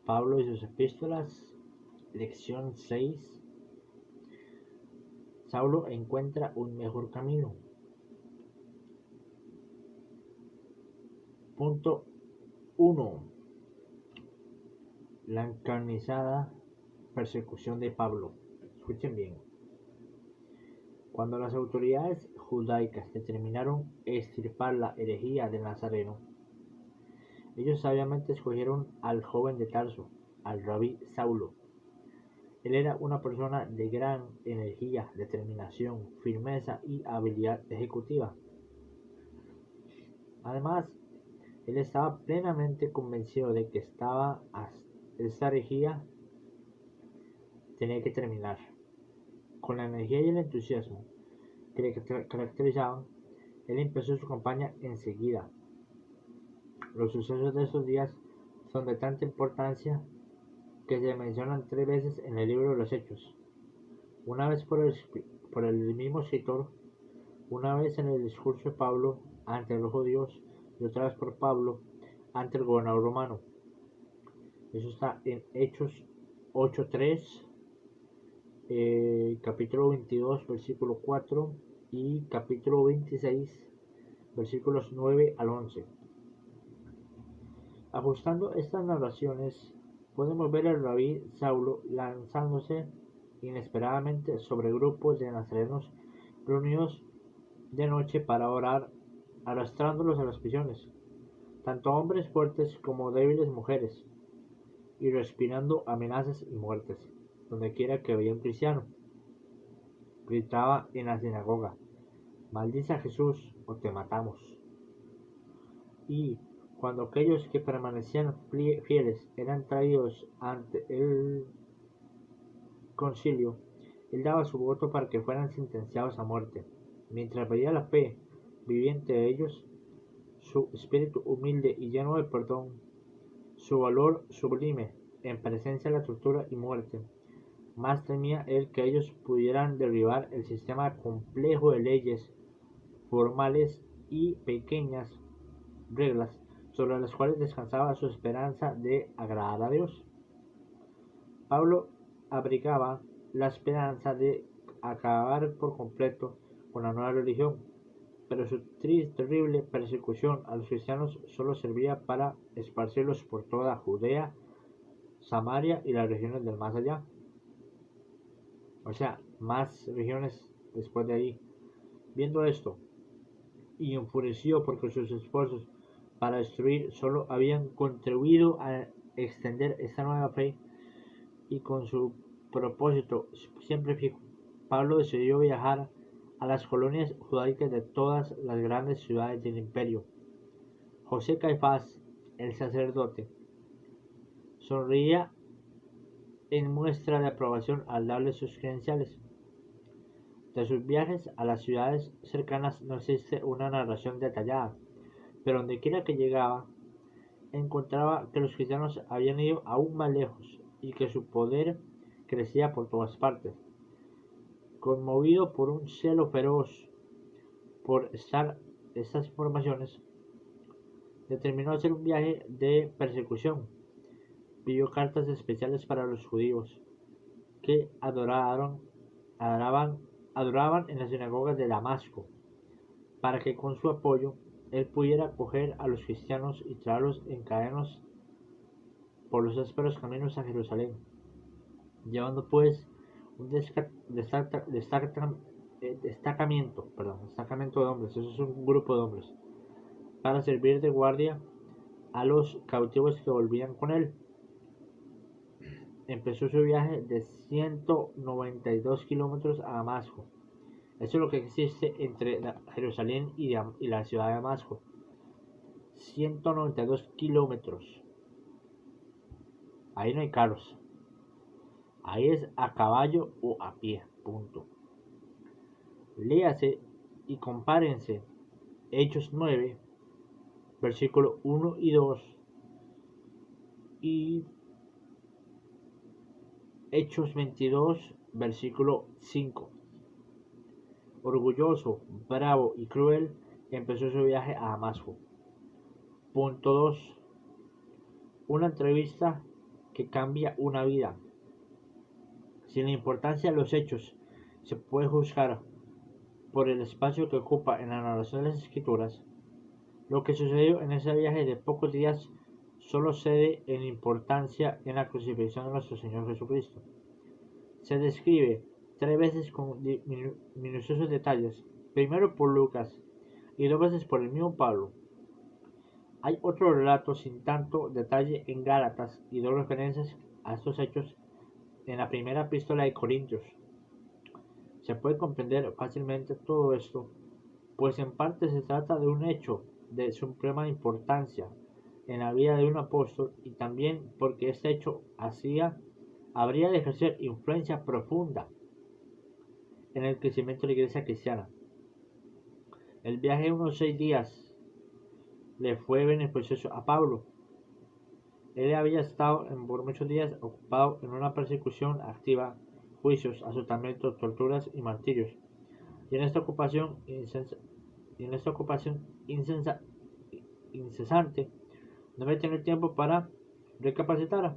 Pablo y sus epístolas, lección 6. Saulo encuentra un mejor camino. Punto 1. La encarnizada persecución de Pablo. Escuchen bien. Cuando las autoridades judaicas determinaron extirpar la herejía de Nazareno, ellos sabiamente escogieron al joven de Tarso, al rabí Saulo. Él era una persona de gran energía, determinación, firmeza y habilidad ejecutiva. Además, él estaba plenamente convencido de que esta herejía tenía que terminar. Con la energía y el entusiasmo que le caracterizaban, él empezó su campaña enseguida. Los sucesos de estos días son de tanta importancia que se mencionan 3 veces en el libro de los Hechos. Una vez por el mismo escritor, una vez en el discurso de Pablo ante los judíos y otra vez por Pablo ante el gobernador romano. Eso está en Hechos 8:3, capítulo 22, versículo 4 y capítulo 26, versículos 9 al 11. Ajustando estas narraciones, podemos ver al rabí Saulo lanzándose inesperadamente sobre grupos de nazarenos reunidos de noche para orar, arrastrándolos a las prisiones, tanto hombres fuertes como débiles mujeres, y respirando amenazas y muertes, donde quiera que veía un cristiano. Gritaba en la sinagoga: «Maldice a Jesús o te matamos». Y cuando aquellos que permanecían fieles eran traídos ante el concilio, él daba su voto para que fueran sentenciados a muerte. Mientras veía la fe viviente de ellos, su espíritu humilde y lleno de perdón, su valor sublime en presencia de la tortura y muerte, más temía él que ellos pudieran derribar el sistema complejo de leyes formales y pequeñas reglas sobre las cuales descansaba su esperanza de agradar a Dios. Pablo abrigaba la esperanza de acabar por completo con la nueva religión, pero su terrible persecución a los cristianos solo servía para esparcirlos por toda Judea, Samaria y las regiones del más allá. O sea, más regiones después de ahí. Viendo esto, y enfurecido porque sus esfuerzos para destruir solo habían contribuido a extender esta nueva fe, y con su propósito siempre fijo, Pablo decidió viajar a las colonias judaicas de todas las grandes ciudades del imperio. José Caifás, el sacerdote, sonreía en muestra de aprobación al darle sus credenciales. De sus viajes a las ciudades cercanas no existe una narración detallada, pero dondequiera que llegaba, encontraba que los cristianos habían ido aún más lejos y que su poder crecía por todas partes. Conmovido por un celo feroz por estas informaciones, determinó hacer un viaje de persecución. Pidió cartas especiales para los judíos que adoraban en las sinagogas de Damasco, para que con su apoyo él pudiera acoger a los cristianos y traerlos en cadenas por los ásperos caminos a Jerusalén, llevando pues un destacamento de hombres, eso es un grupo de hombres, para servir de guardia a los cautivos que volvían con él. Empezó su viaje de 192 kilómetros a Damasco. Eso es lo que existe entre Jerusalén y la ciudad de Damasco. 192 kilómetros. Ahí no hay carros. Ahí es a caballo o a pie. Punto. Léase y compárense Hechos 9, versículo 1 y 2 y Hechos 22, versículo 5. Orgulloso, bravo y cruel, empezó su viaje a Damasco. Punto 2. Una entrevista que cambia una vida. Sin la importancia de los hechos, se puede juzgar por el espacio que ocupa en la narración de las Escrituras. Lo que sucedió en ese viaje de pocos días solo cede en importancia en la crucifixión de nuestro Señor Jesucristo. Se describe 3 veces con minuciosos detalles, primero por Lucas y 2 veces por el mismo Pablo. Hay otro relato sin tanto detalle en Gálatas y 2 referencias a estos hechos en la primera epístola de Corintios. Se puede comprender fácilmente todo esto, pues en parte se trata de un hecho de suprema importancia en la vida de un apóstol y también porque este hecho habría de ejercer influencia profunda en el crecimiento de la iglesia cristiana. El viaje de unos 6 días le fue beneficioso a Pablo. Él había estado por muchos días ocupado en una persecución activa, juicios, azotamientos, torturas y martirios. Y en esta ocupación incesante no había tenido tiempo para recapacitar.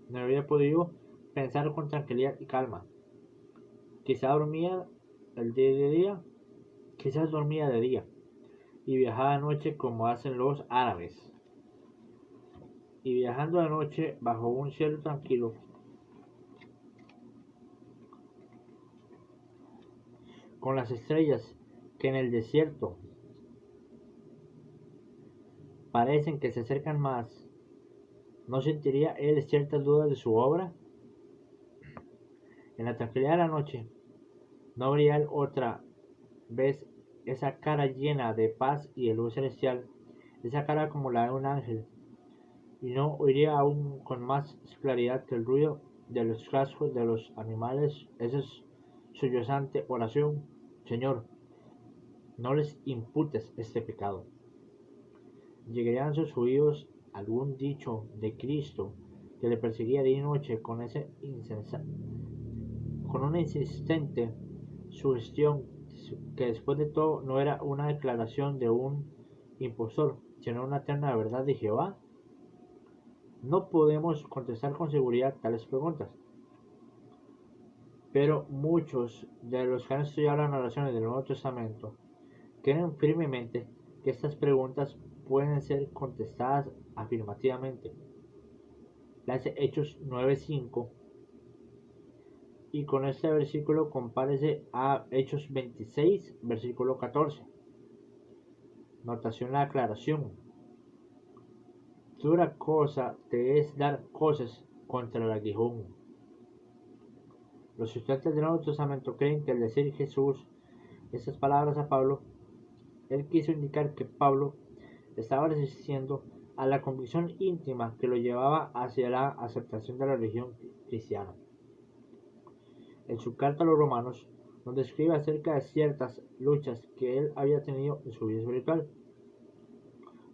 No había podido pensar con tranquilidad y calma. Quizás dormía de día y viajaba de noche como hacen los árabes. Y viajando de noche bajo un cielo tranquilo, con las estrellas que en el desierto parecen que se acercan más, ¿no sentiría él ciertas dudas de su obra? En la tranquilidad de la noche, ¿no habría él otra vez esa cara llena de paz y de luz celestial, esa cara como la de un ángel? Y no oiría aún con más claridad que el ruido de los cascos de los animales esa sollozante oración: Señor, no les imputes este pecado. Llegarían a sus oídos algún dicho de Cristo que le perseguía día y noche con una insistente sugestión que después de todo no era una declaración de un impostor, sino una eterna verdad de Jehová. No podemos contestar con seguridad tales preguntas, pero muchos de los que han estudiado las narraciones del Nuevo Testamento creen firmemente que estas preguntas pueden ser contestadas afirmativamente. Lance Hechos 9:5 y con este versículo compárese a Hechos 26, versículo 14. Notación: la aclaración. Dura cosa te es dar cosas contra el aguijón. Los estudiantes del Nuevo Testamento creen que al decir Jesús estas palabras a Pablo, él quiso indicar que Pablo estaba resistiendo a la convicción íntima que lo llevaba hacia la aceptación de la religión cristiana. En su carta a los romanos nos describe acerca de ciertas luchas que él había tenido en su vida espiritual.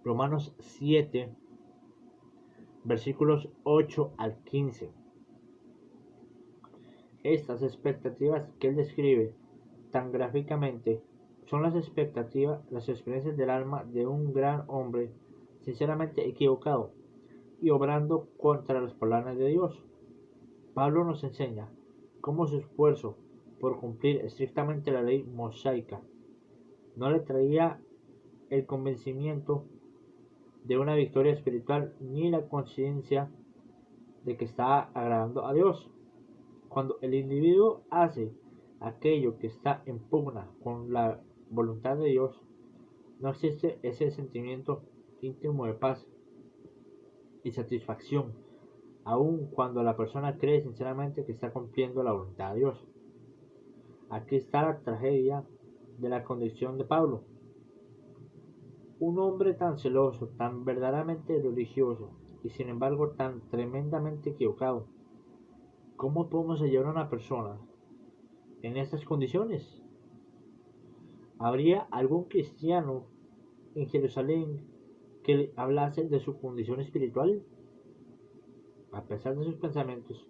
Romanos 7, versículos 8 al 15. Estas expectativas que él describe tan gráficamente son las experiencias del alma de un gran hombre sinceramente equivocado y obrando contra los planes de Dios. Pablo nos enseña cómo su esfuerzo por cumplir estrictamente la ley mosaica no le traía el convencimiento de una victoria espiritual ni la conciencia de que está agradando a Dios. Cuando el individuo hace aquello que está en pugna con la voluntad de Dios, no existe ese sentimiento íntimo de paz y satisfacción, aun cuando la persona cree sinceramente que está cumpliendo la voluntad de Dios. Aquí está la tragedia de la condición de Pablo. Un hombre tan celoso, tan verdaderamente religioso y sin embargo tan tremendamente equivocado. ¿Cómo podemos hallar a una persona en estas condiciones? ¿Habría algún cristiano en Jerusalén que le hablase de su condición espiritual? A pesar de sus pensamientos,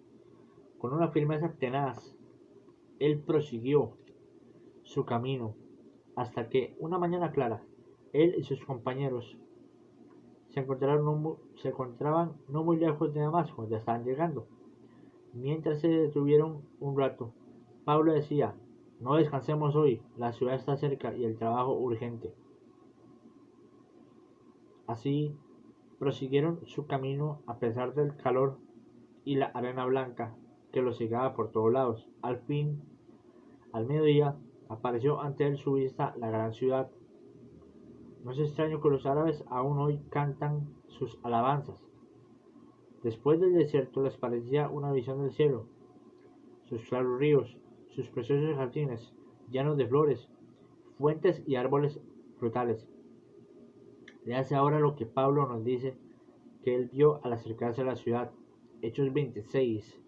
con una firmeza tenaz, él prosiguió su camino hasta que una mañana clara, él y sus compañeros se encontraban no muy lejos de Damasco, ya estaban llegando. Mientras se detuvieron un rato, Pablo decía: no descansemos hoy, la ciudad está cerca y el trabajo urgente. Así prosiguieron su camino a pesar del calor y la arena blanca que los cegaba por todos lados. Al fin, al mediodía, apareció ante él su vista la gran ciudad. No es extraño que los árabes aún hoy cantan sus alabanzas. Después del desierto les parecía una visión del cielo, sus claros ríos, sus preciosos jardines llenos de flores, fuentes y árboles frutales. Le hace ahora lo que Pablo nos dice que él vio al acercarse a la ciudad. Hechos 26,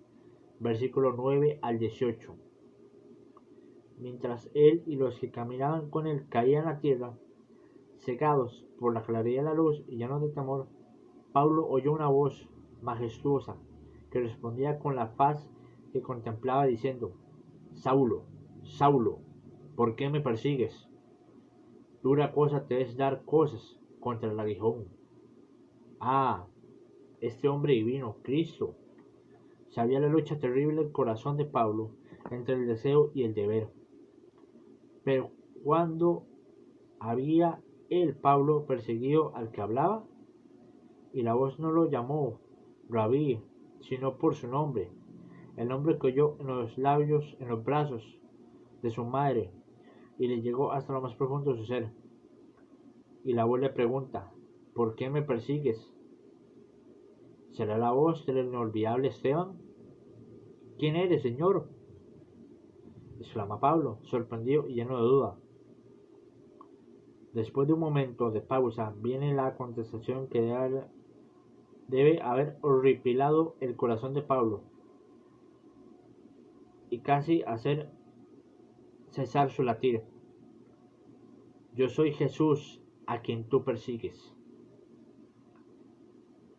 versículo 9 al 18. Mientras él y los que caminaban con él caían a tierra, cegados por la claridad de la luz y llenos de temor, Pablo oyó una voz majestuosa que respondía con la faz que contemplaba diciendo: Saulo, Saulo, ¿por qué me persigues? Dura cosa te es dar cosas contra el aguijón. Ah, este hombre divino, Cristo. Sabía la lucha terrible del corazón de Pablo entre el deseo y el deber. Pero cuando había él, Pablo, perseguido al que hablaba, y la voz no lo llamó Rabí, sino por su nombre, el nombre que oyó en los labios, en los brazos de su madre, y le llegó hasta lo más profundo de su ser. Y la voz le pregunta: ¿por qué me persigues? ¿Será la voz del inolvidable Esteban? ¿Quién eres, Señor?, exclama Pablo, sorprendido y lleno de duda. Después de un momento de pausa, viene la contestación que debe haber horripilado el corazón de Pablo y casi hacer cesar su latir. Yo soy Jesús a quien tú persigues.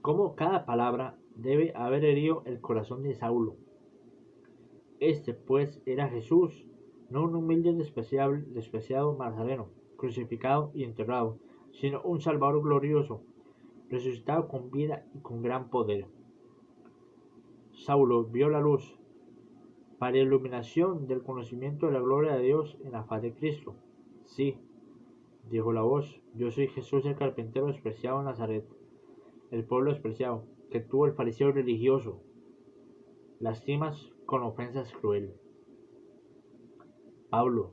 Como cada palabra debe haber herido el corazón de Saulo. Este pues era Jesús, no un humilde despreciado nazareno, crucificado y enterrado, sino un Salvador glorioso, resucitado con vida y con gran poder. Saulo vio la luz para iluminación del conocimiento de la gloria de Dios en la faz de Cristo. Sí, dijo la voz, yo soy Jesús el carpintero despreciado en Nazaret, el pueblo despreciado, que tuvo el fariseo religioso, lastimas con ofensas cruel. Pablo,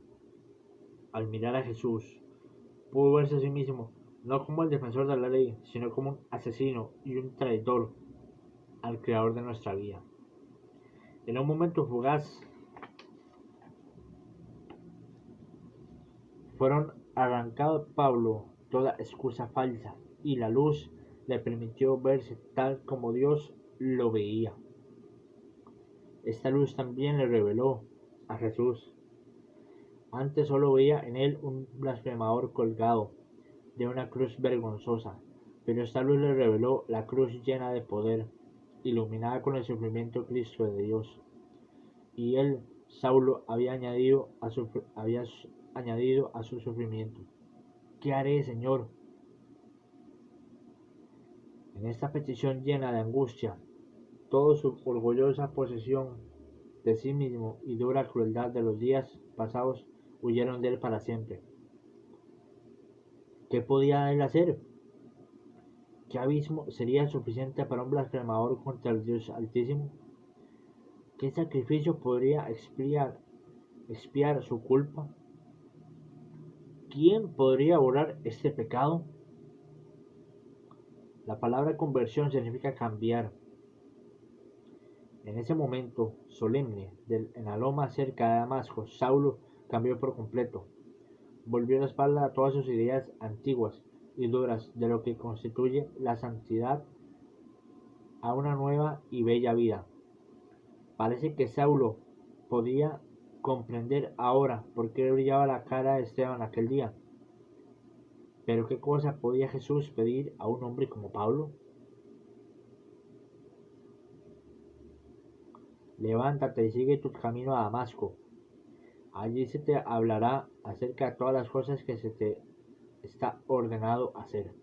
al mirar a Jesús, pudo verse a sí mismo no como el defensor de la ley, sino como un asesino y un traidor al creador de nuestra vida. En un momento fugaz fueron arrancados Pablo toda excusa falsa y la luz le permitió verse tal como Dios lo veía. Esta luz también le reveló a Jesús. Antes solo veía en él un blasfemador colgado de una cruz vergonzosa, pero esta luz le reveló la cruz llena de poder, iluminada con el sufrimiento de Cristo de Dios. Y él, Saulo, había añadido a su sufrimiento: ¿qué haré, Señor? En esta petición llena de angustia, toda su orgullosa posesión de sí mismo y dura crueldad de los días pasados huyeron de él para siempre. ¿Qué podía él hacer? ¿Qué abismo sería suficiente para un blasfemador contra el Dios Altísimo? ¿Qué sacrificio podría expiar su culpa? ¿Quién podría borrar este pecado? La palabra conversión significa cambiar. En ese momento solemne en la loma cerca de Damasco, Saulo cambió por completo. Volvió la espalda a todas sus ideas antiguas y duras de lo que constituye la santidad a una nueva y bella vida. Parece que Saulo podía comprender ahora por qué brillaba la cara de Esteban aquel día. Pero ¿qué cosa podía Jesús pedir a un hombre como Pablo? Levántate y sigue tu camino a Damasco. Allí se te hablará acerca de todas las cosas que se te está ordenado hacer.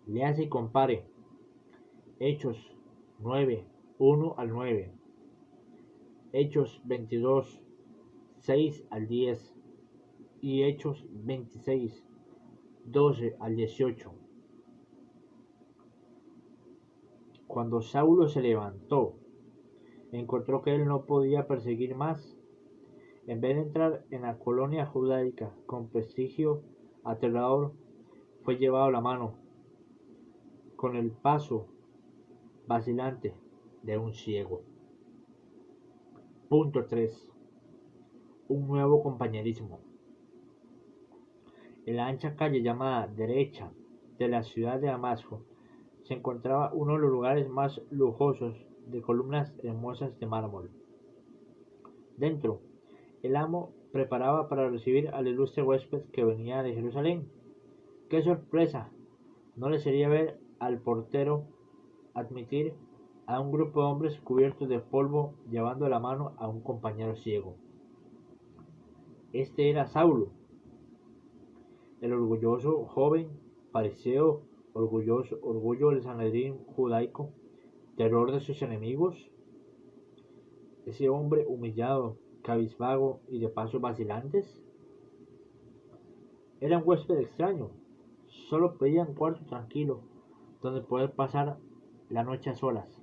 Léase y compare Hechos 9, 1 al 9, Hechos 22, 6 al 10 y Hechos 26, 12 al 18. Cuando Saulo se levantó, encontró que él no podía perseguir más. En vez de entrar en la colonia judaica con prestigio aterrador, fue llevado la mano con el paso vacilante de un ciego. Punto 3. Un nuevo compañerismo. En la ancha calle llamada derecha de la ciudad de Damasco se encontraba uno de los lugares más lujosos de columnas hermosas de mármol. Dentro, el amo preparaba para recibir al ilustre huésped que venía de Jerusalén. ¡Qué sorpresa! No le sería ver al portero admitir a un grupo de hombres cubiertos de polvo llevando de la mano a un compañero ciego. Este era Saulo, el orgulloso joven fariseo, orgullo del Sanedrín judaico, terror de sus enemigos. Ese hombre humillado, cabizbajo y de pasos vacilantes. Era un huésped extraño, solo pedía un cuarto tranquilo donde poder pasar la noche a solas,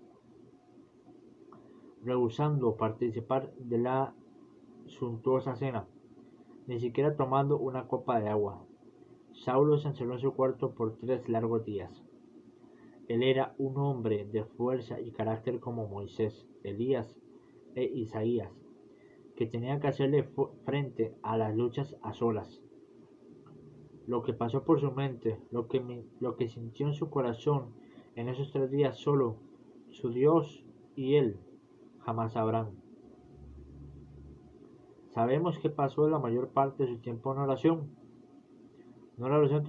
rehusando participar de la suntuosa cena, ni siquiera tomando una copa de agua. Saulo se encerró en su cuarto por 3 largos días. Él era un hombre de fuerza y carácter como Moisés, Elías e Isaías, que tenía que hacerle frente a las luchas a solas. Lo que pasó por su mente, lo que sintió en su corazón en esos 3 días solo su Dios y él jamás sabrán. Sabemos que pasó la mayor parte de su tiempo en oración. No la oración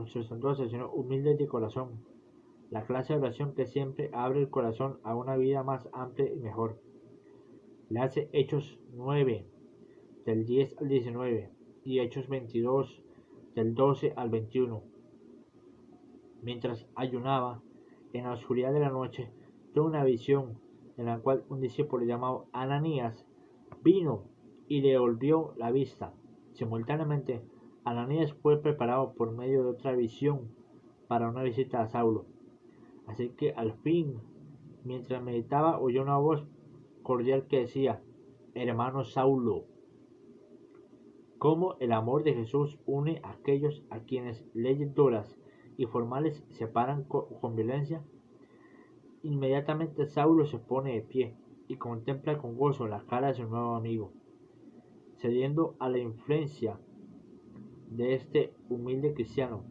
sustentosa, sino humilde de corazón. La clase de oración que siempre abre el corazón a una vida más amplia y mejor. Le hace Hechos 9, del 10 al 19, y Hechos 22, del 12 al 21. Mientras ayunaba, en la oscuridad de la noche, tuvo una visión en la cual un discípulo llamado Ananías vino y le devolvió la vista. Simultáneamente, Ananías fue preparado por medio de otra visión para una visita a Saulo. Así que al fin, mientras meditaba, oyó una voz cordial que decía: hermano Saulo, cómo el amor de Jesús une a aquellos a quienes leyes duras y formales separan con violencia. Inmediatamente Saulo se pone de pie y contempla con gozo la cara de su nuevo amigo. Cediendo a la influencia de este humilde cristiano,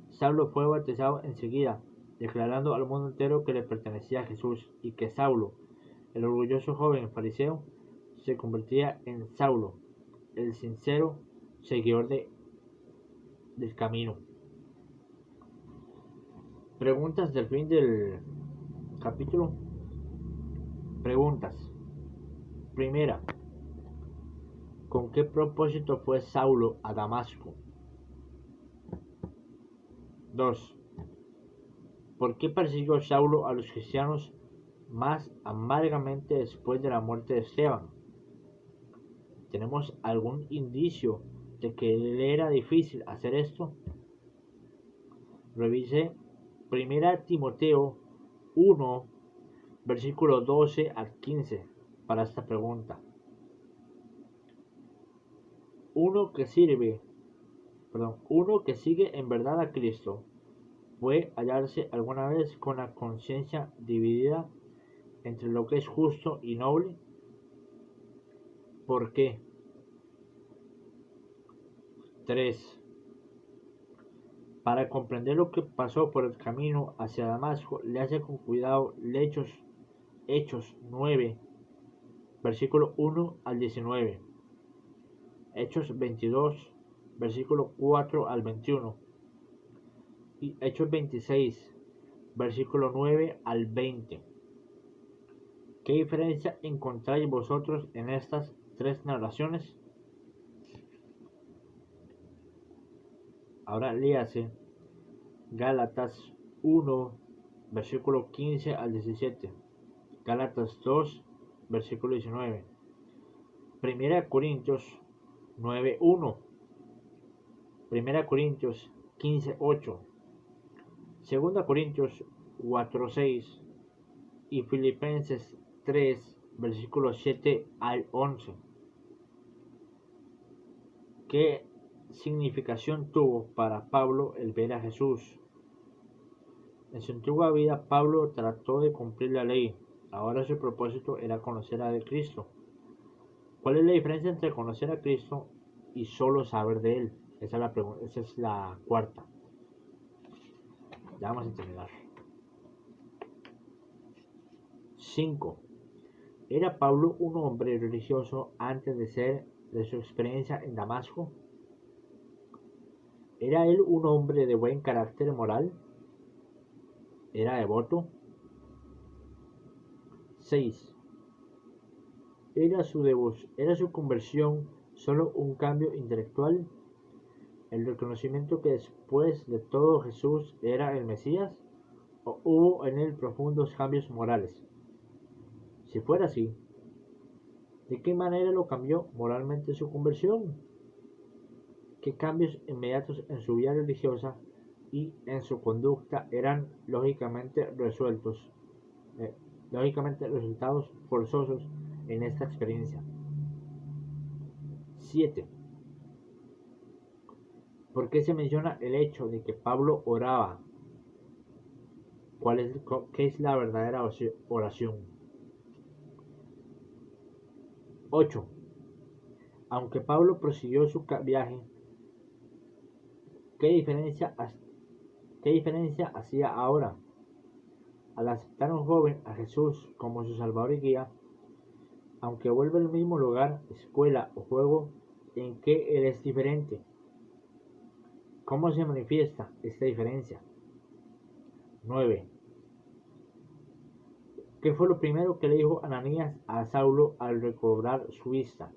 Saulo fue bautizado enseguida, declarando al mundo entero que le pertenecía a Jesús y que Saulo, el orgulloso joven fariseo, se convertía en Saulo, el sincero seguidor del camino. Preguntas del fin del capítulo. Preguntas. Primera, ¿con qué propósito fue Saulo a Damasco? 2. ¿Por qué persiguió Saulo a los cristianos más amargamente después de la muerte de Esteban? ¿Tenemos algún indicio de que le era difícil hacer esto? Revise 1 Timoteo 1, versículo 12 al 15 para esta pregunta. Uno que sigue en verdad a Cristo, ¿puede hallarse alguna vez con la conciencia dividida entre lo que es justo y noble? ¿Por qué? 3. Para comprender lo que pasó por el camino hacia Damasco, léase con cuidado Hechos 9, versículo 1 al 19, Hechos 22, versículo 4 al 21, y Hechos 26, versículo 9 al 20. ¿Qué diferencia encontráis vosotros en estas 3 narraciones? Ahora léase Gálatas 1, versículo 15 al 17. Gálatas 2, versículo 19. Primera Corintios 9:1. Primera Corintios 15:8. Segunda Corintios 4:6 y Filipenses 3, versículos 7 al 11. ¿Qué significación tuvo para Pablo el ver a Jesús? En su antigua vida, Pablo trató de cumplir la ley. Ahora su propósito era conocer a Cristo. ¿Cuál es la diferencia entre conocer a Cristo y solo saber de Él? Esa es la pregunta, esa es la cuarta. Ya vamos a terminar. 5. ¿Era Pablo un hombre religioso antes de su experiencia en Damasco? ¿Era él un hombre de buen carácter moral? ¿Era devoto? 6. ¿Era su conversión solo un cambio intelectual? ¿El reconocimiento que después de todo Jesús era el Mesías? ¿O hubo en él profundos cambios morales? Si fuera así, ¿de qué manera lo cambió moralmente su conversión? ¿Qué cambios inmediatos en su vida religiosa y en su conducta eran lógicamente resultados forzosos en esta experiencia? 7. ¿Por qué se menciona el hecho de que Pablo oraba? ¿Qué es la verdadera oración? 8. Aunque Pablo prosiguió su viaje, ¿qué diferencia hacía ahora? Al aceptar a un joven a Jesús como su Salvador y guía, aunque vuelva al mismo lugar, escuela o juego, ¿en qué él es diferente? ¿Cómo se manifiesta esta diferencia? 9. ¿Qué fue lo primero que le dijo Ananías a Saulo al recobrar su vista?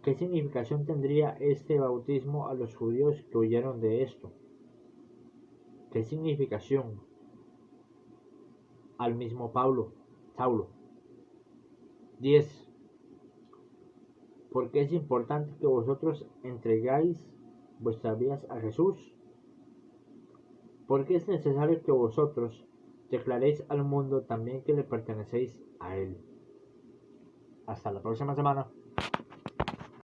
¿Qué significación tendría este bautismo a los judíos que huyeron de esto? ¿Qué significación al mismo Saulo? 10. ¿Por qué es importante que vosotros entregáis vuestras vidas a Jesús? ¿Por qué es necesario que vosotros declaréis al mundo también que le pertenecéis a Él? Hasta la próxima semana.